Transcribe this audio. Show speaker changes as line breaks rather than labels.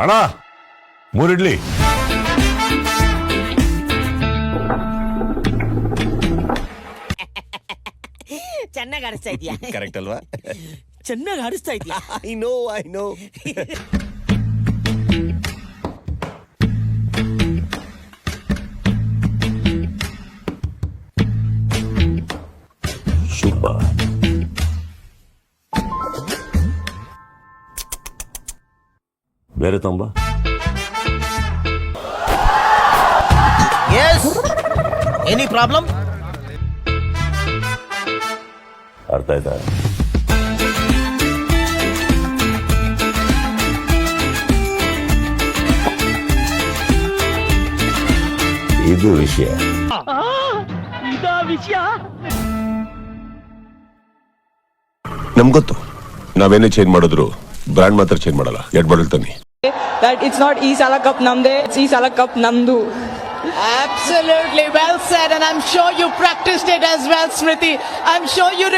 ಅಣ್ಣ 3 ಇಡ್ಲಿ.
ಚೆನ್ನಾಗಿ ಆಡಿಸ್ತಾ ಇದೀಯಾ?
ಕರೆಕ್ಟ್ ಅಲ್ವಾ?
ಚೆನ್ನಾಗಿ ಆಡಿಸ್ತಾ ಇದೀಯಾ?
I know.
ಶುಭ. ಬೇರೆ ತಂಬ.
Yes. Any problem?
ಅರ್ಥ ಆಯ್ತಾ? ಇದು ವಿಷಯ.
ನಮ್ಗೊತ್ತು ನಾವೇನೇ ಚೇಂಜ್ ಮಾಡಿದ್ರು ಬ್ರ್ಯಾಂಡ್ ಮಾತ್ರ ಚೇಂಜ್ ಮಾಡಲ್ಲ. ಎಡ್ ಬಡಲ್ತಾನೆ
that it's not E Sala Cup Namde, it's E Sala Cup Namdu.
Absolutely well said, and I'm sure you practiced it as well, Smriti. I'm sure you